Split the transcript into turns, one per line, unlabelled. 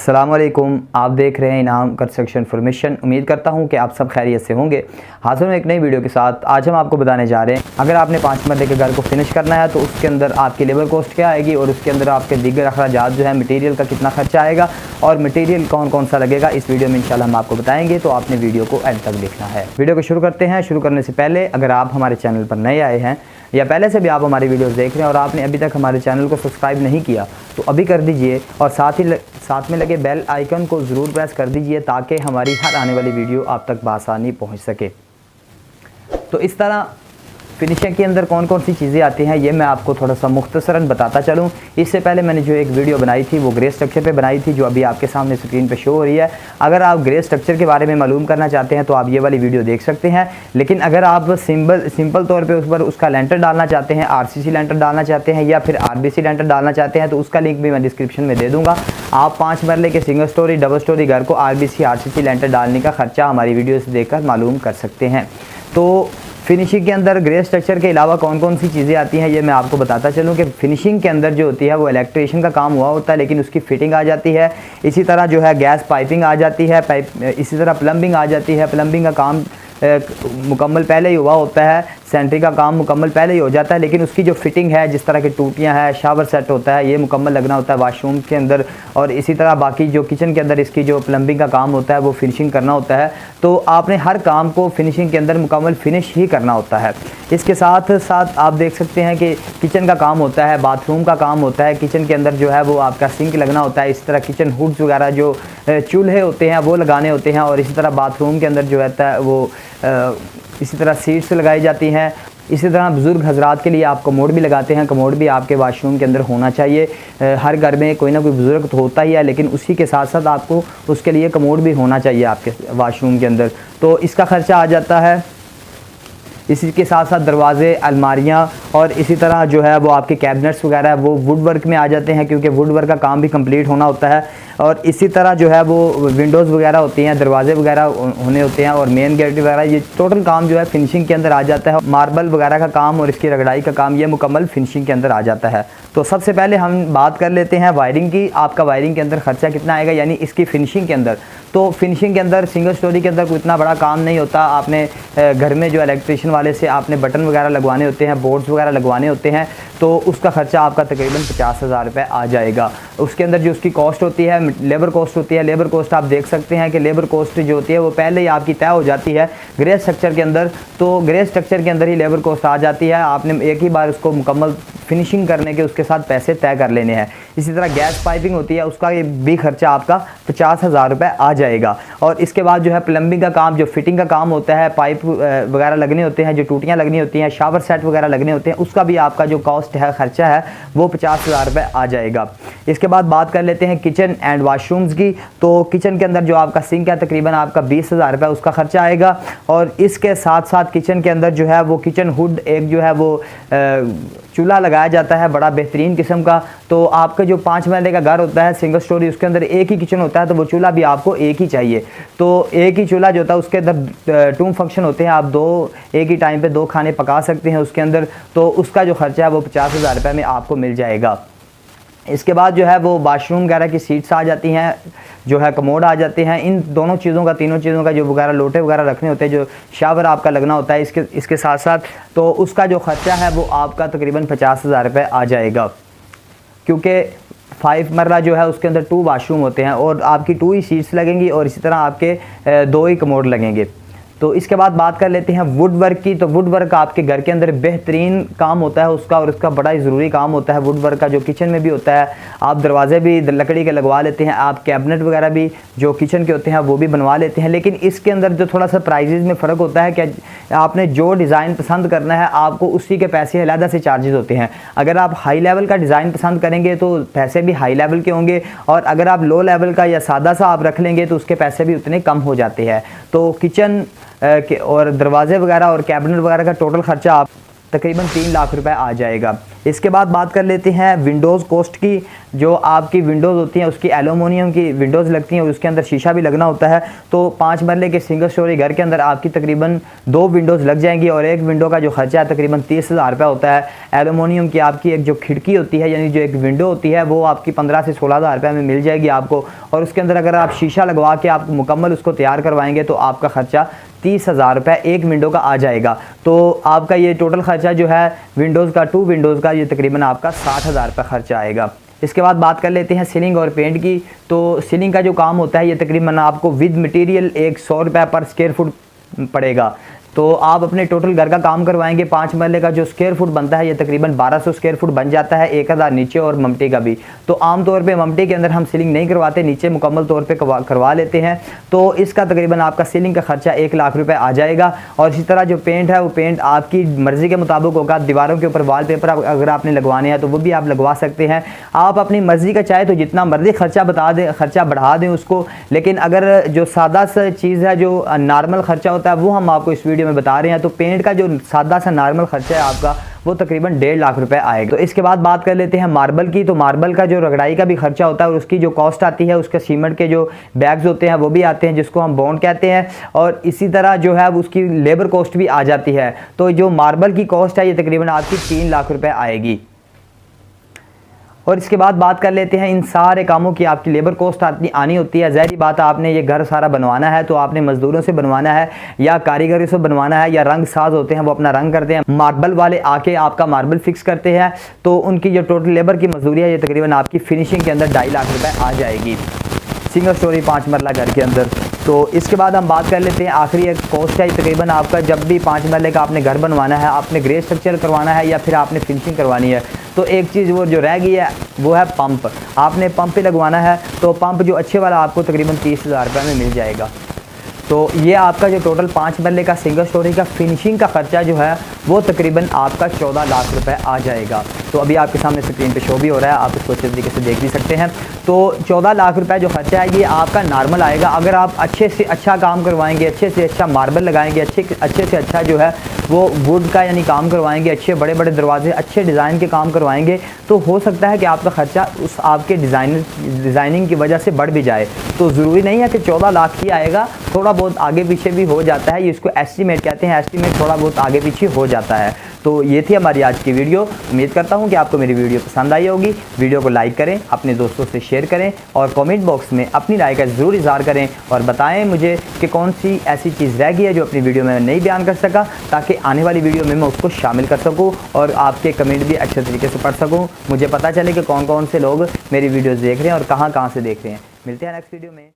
अस्सलाम वालेकुम, आप देख रहे हैं इनाम कंस्ट्रक्शन इन्फॉर्मेशन। उम्मीद करता हूं कि आप सब खैरियत से होंगे। हाजिर हूं एक नई वीडियो के साथ। आज हम आपको बताने जा रहे हैं, अगर आपने 5 मरले के घर को फिनिश करना है तो उसके अंदर आपकी लेबर कॉस्ट क्या आएगी और उसके अंदर आपके दीगर अखराजात जो है मटीरियल का कितना खर्चा आएगा और मटीरियल कौन कौन सा लगेगा, इस वीडियो में इंशाल्लाह हम आपको बताएंगे। तो आपने वीडियो को एंड तक देखना है। वीडियो को शुरू करते हैं। शुरू करने से पहले अगर आप हमारे चैनल पर नए आए हैं या पहले से भी आप हमारी वीडियोस देख रहे हैं और आपने अभी तक हमारे चैनल को सब्सक्राइब नहीं किया तो अभी कर दीजिए और साथ में लगे बेल आइकन को ज़रूर प्रेस कर दीजिए ताकि हमारी हर आने वाली वीडियो आप तक बआसानी पहुंच सके। तो इस तरह फिनिशिंग के अंदर कौन कौन सी चीज़ें आती हैं ये मैं आपको थोड़ा सा मुख्तसरन बताता चलूँ। इससे पहले मैंने जो एक वीडियो बनाई थी वो ग्रे स्ट्रक्चर पे बनाई थी, जो अभी आपके सामने स्क्रीन पे शो हो रही है। अगर आप ग्रे स्ट्रक्चर के बारे में मालूम करना चाहते हैं तो आप ये वाली वीडियो देख सकते हैं। लेकिन अगर आप सिंपल तौर पर उस पर उसका लेंटर डालना चाहते हैं, RCC लेंटर डालना चाहते हैं या फिर RBC लेंटर डालना चाहते हैं तो उसका लिंक भी मैं डिस्क्रिप्शन में दे दूँगा। आप 5 मरले के सिंगल स्टोरी डबल स्टोरी घर को RCC लेंटर डालने का खर्चा हमारी वीडियो से देखकर मालूम कर सकते हैं। तो फिनिशिंग के अंदर ग्रे स्ट्रक्चर के अलावा कौन कौन सी चीज़ें आती हैं ये मैं आपको बताता चलूँ कि फिनिशिंग के अंदर जो होती है वो इलेक्ट्रिशियन का काम हुआ होता है लेकिन उसकी फिटिंग आ जाती है। इसी तरह जो है गैस पाइपिंग आ जाती है, इसी तरह प्लम्बिंग आ जाती है। प्लम्बिंग का काम मुकम्मल पहले ही हुआ होता है, सेंट्री का काम मुकम्मल पहले ही हो जाता है लेकिन उसकी जो फिटिंग है, जिस तरह की टूटियां हैं, शावर सेट होता है, ये मुकम्मल लगना होता है वाशरूम के अंदर। और इसी तरह बाकी जो किचन के अंदर इसकी जो प्लम्बिंग का काम होता है वो फिनिशिंग करना होता है। तो आपने हर काम को फिनिशिंग के अंदर मुकम्मल फिनिश ही करना होता है। इसके साथ साथ आप देख सकते हैं कि किचन का काम होता है, बाथरूम का काम होता है। किचन के अंदर जो है वो आपका सिंक लगना होता है। इस तरह किचन हुड्स वगैरह जो चूल्हे होते हैं वो लगाने होते हैं। और इसी तरह बाथरूम के अंदर जो रहता है वो इसी तरह सीट्स लगाई जाती हैं। इसी तरह बुज़ुर्ग हजरात के लिए आप कमोड भी लगाते हैं। कमोड भी आपके वाशरूम के अंदर होना चाहिए। हर घर में कोई ना कोई बुज़ुर्ग तो होता ही है लेकिन उसी के साथ साथ आपको उसके लिए कमोड भी होना चाहिए आपके वाशरूम के अंदर। तो इसका ख़र्चा आ जाता है। इसी के साथ साथ दरवाज़े, अलमारियाँ और इसी तरह जो है वो आपके कैबिनेट्स वगैरह वो वुड वर्क में आ जाते हैं क्योंकि वुड वर्क का काम भी कंप्लीट होना होता है। और इसी तरह जो है वो विंडोज़ वगैरह होती हैं, दरवाजे वगैरह होने होते हैं और मेन गेट वगैरह, ये टोटल काम जो है फिनिशिंग के अंदर आ जाता है। मार्बल वगैरह का काम और इसकी रगड़ाई का काम ये मुकम्मल फिनिशिंग के अंदर आ जाता है। तो सबसे पहले हम बात कर लेते हैं वायरिंग की। आपका वायरिंग के अंदर खर्चा कितना आएगा यानी इसकी फिनिशिंग के अंदर। तो फिनिशिंग के अंदर सिंगल स्टोरी के अंदर कोई इतना बड़ा काम नहीं होता। आपने घर में जो इलेक्ट्रिशियन वाले से आपने बटन वगैरह लगवाने होते हैं, बोर्ड्स वगैरह लगवाने होते हैं, तो उसका खर्चा आपका तकरीबन 50,000 रुपये आ जाएगा। उसके अंदर जो उसकी कॉस्ट होती है, लेबर कॉस्ट होती है। लेबर कॉस्ट आप देख सकते हैं कि लेबर कॉस्ट जो होती है वो पहले ही आपकी तय हो जाती है ग्रे स्ट्रक्चर के अंदर। तो ग्रे स्ट्रक्चर के अंदर ही लेबर कॉस्ट आ जाती है। आपने एक ही बार उसको मुकम्मल फिनिशिंग करने के उसके साथ पैसे तय कर लेने हैं। इसी तरह गैस पाइपिंग होती है, उसका भी खर्चा आपका 50,000 रुपये आ जाएगा। और इसके बाद जो है प्लम्बिंग का काम, जो फिटिंग का काम होता है, पाइप वगैरह लगने होते हैं, जो टूटियाँ लगनी होती हैं, शावर सेट वगैरह लगने होते हैं, उसका भी आपका जो कॉस्ट है, खर्चा है, वो 50,000 रुपये आ जाएगा। इसके बाद बात कर लेते हैं किचन एंड वाशरूम्स की। तो किचन के अंदर जो आपका सिंक है तकरीबन आपका 20,000 रुपये उसका खर्चा आएगा। और इसके साथ साथ किचन के अंदर जो है वो किचन हुड एक जो है वो चूल्हा लगाया जाता है बड़ा बेहतरीन किस्म का। तो आपका जो 5 मरले का घर होता है सिंगल स्टोरी, उसके अंदर एक ही किचन होता है तो वो चूल्हा भी आपको एक ही चाहिए। तो एक ही चूल्हा जो होता है उसके अंदर 2 फंक्शन होते हैं, आप एक ही टाइम पे 2 खाने पका सकते हैं उसके अंदर। तो उसका जो खर्चा है वो 50,000 रुपये में आपको मिल जाएगा। इसके बाद जो है वो वाशरूम वगैरह की सीट्स आ जाती हैं, जो है कमोड आ जाते हैं। इन दोनों चीज़ों का, तीनों चीज़ों का जो वगैरह लोटे वगैरह रखने होते हैं, जो शावर आपका लगना होता है इसके साथ साथ, तो उसका जो खर्चा है वो आपका तकरीबन 50,000 रुपये आ जाएगा। क्योंकि 5 मरला जो है उसके अंदर 2 वाशरूम होते हैं और आपकी 2 ही सीट्स लगेंगी और इसी तरह आपके 2 ही कमोड लगेंगे। तो इसके बाद बात कर लेते हैं वुड वर्क की। तो वुड वर्क आपके घर के अंदर बेहतरीन काम होता है उसका, और उसका बड़ा ही ज़रूरी काम होता है वुड वर्क का, जो किचन में भी होता है। आप दरवाजे भी लकड़ी के लगवा लेते हैं, आप कैबिनेट वगैरह भी जो किचन के होते हैं वो भी बनवा लेते हैं। लेकिन इसके अंदर जो थोड़ा सा प्राइजेज़ में फ़र्क होता है कि आपने जो डिज़ाइन पसंद करना है आपको उसी के पैसे अलग से चार्जेस होते हैं। अगर आप हाई लेवल का डिज़ाइन पसंद करेंगे तो पैसे भी हाई लेवल के होंगे, और अगर आप लो लेवल का या सादा सा आप रख लेंगे तो उसके पैसे भी उतने कम हो जाते हैं। तो किचन और दरवाजे वगैरह और कैबिनेट वगैरह का टोटल खर्चा आप तकरीबन 3 लाख रुपए आ जाएगा। इसके बाद बात कर लेते हैं विंडोज़ कॉस्ट की। जो आपकी विंडोज़ होती हैं उसकी एलुमिनियम की विंडोज़ लगती हैं और उसके अंदर शीशा भी लगना होता है। तो 5 मरले के सिंगल स्टोरी घर के अंदर आपकी तकरीबन 2 विंडोज़ लग जाएंगी और एक विंडो का जो खर्चा है तकरीबन 30,000 रुपये होता है। एलुमिनियम की आपकी एक जो खिड़की होती है यानी जो एक विंडो होती है वो आपकी 15 से 16,000 रुपये में मिल जाएगी आपको। और उसके अंदर अगर आप शीशा लगवा के आप मुकम्मल उसको तैयार करवाएंगे तो आपका खर्चा 30,000 रुपये एक विंडो का आ जाएगा। तो आपका ये टोटल खर्चा जो है विंडोज़ का 2 विंडोज़ का ये तकरीबन आपका 60,000 रुपये खर्चा आएगा। इसके बाद बात कर लेते हैं सीलिंग और पेंट की। तो सीलिंग का जो काम होता है ये तकरीबन आपको विद मटेरियल 100 रुपये पर स्क्वायर फुट पड़ेगा। तो आप अपने टोटल घर का काम करवाएंगे 5 मरले का जो स्क्वायर फुट बनता है ये तकरीबन 1200 स्क्वायर फुट बन जाता है, 1000 नीचे और ममटी का भी। तो आमतौर पे ममटी के अंदर हम सीलिंग नहीं करवाते, नीचे मुकम्मल तौर पे करवा लेते हैं। तो इसका तकरीबन आपका सीलिंग का खर्चा 1 लाख रुपए आ जाएगा। और इसी तरह जो पेंट है वो पेंट आपकी मर्ज़ी के मुताबिक होगा। दीवारों के ऊपर वॉलपेपर अगर आपने लगवाने हैं तो वो भी आप लगवा सकते हैं। आप अपनी मर्ज़ी का चाहे तो जितना मर्ज़ी खर्चा खर्चा बढ़ा दें उसको, लेकिन अगर जो सादा सा चीज़ है जो नॉर्मल खर्चा होता है वो हम आपको इस वीडियो में बता रहे हैं। तो पेंट का जो सादा सा नॉर्मल खर्चा है आपका वो तकरीबन 1.5 लाख रुपए आएगा। तो इसके बाद बात कर लेते हैं मार्बल की। तो मार्बल का जो रगड़ाई का भी खर्चा होता है और उसकी जो कॉस्ट आती है, उसके सीमेंट के जो बैग्स होते हैं वो भी आते हैं जिसको हम बॉन्ड कहते हैं। और इसी तरह जो है उसकी लेबर कॉस्ट भी आ जाती है। तो जो मार्बल की कॉस्ट है ये तकरीबन आपकी 3 लाख रुपए आएगी। और इसके बाद बात कर लेते हैं इन सारे कामों की आपकी लेबर कॉस्ट आनी होती है। ज़ाहिर बात है आपने ये घर सारा बनवाना है तो आपने मज़दूरों से बनवाना है या कारीगरों से बनवाना है या रंग साज होते हैं वो अपना रंग करते हैं, मार्बल वाले आके आपका मार्बल फिक्स करते हैं। तो उनकी जो टोटल लेबर की मजदूरी है ये तकरीबन आपकी फिनिशिंग के अंदर 2.5 लाख रुपये आ जाएगी सिंगल स्टोरी 5 मरला घर के अंदर। तो इसके बाद हम बात कर लेते हैं आखिरी एक कॉस्ट है तकरीबन आपका जब भी 5 मरले का आपने घर बनवाना है, आपने ग्रे स्ट्रक्चर करवाना है या फिर आपने फिनिशिंग करवानी है, तो एक चीज़ वो जो रह गई है वो है पंप। आपने पंप पे लगवाना है तो पंप जो अच्छे वाला आपको तकरीबन 30,000 रुपये में मिल जाएगा। तो ये आपका जो टोटल 5 मरले का सिंगल स्टोरी का फिनिशिंग का खर्चा जो है वो तकरीबन आपका 14 लाख रुपए आ जाएगा। तो अभी आपके सामने स्क्रीन पे शो भी हो रहा है, आप इसको अच्छे तरीके से देख भी सकते हैं। तो 14 लाख रुपए जो खर्चा है ये आपका नॉर्मल आएगा। अगर आप अच्छे से अच्छा काम करवाएंगे, अच्छे से अच्छा मार्बल लगाएंगे, अच्छे से अच्छा जो है वो वुड का यानी काम करवाएंगे, अच्छे बड़े बड़े दरवाजे अच्छे डिज़ाइन के काम करवाएंगे, तो हो सकता है कि आपका खर्चा उस आपके डिज़ाइनिंग की वजह से बढ़ भी जाए। तो ज़रूरी नहीं है कि 14 लाख ही आएगा, थोड़ा बहुत आगे पीछे भी हो जाता है। ये इसको एस्टीमेट कहते हैं, एस्टीमेट थोड़ा बहुत आगे पीछे हो जाता है। तो ये थी हमारी आज की वीडियो। उम्मीद करता हूँ कि आपको मेरी वीडियो पसंद आई होगी। वीडियो को लाइक करें, अपने दोस्तों से शेयर करें और कमेंट बॉक्स में अपनी राय का ज़रूर इज़हार करें और बताएं मुझे कि कौन सी ऐसी चीज़ रह गई है जो अपनी वीडियो में नहीं बयान कर सका, ताकि आने वाली वीडियो में मैं उसको शामिल कर सकूँ और आपके कमेंट भी अच्छे तरीके से पढ़ सकूँ। मुझे पता चले कि कौन कौन से लोग मेरी वीडियोज़ देख रहे हैं और कहाँ से देख रहे हैं। मिलते हैं नेक्स्ट वीडियो में।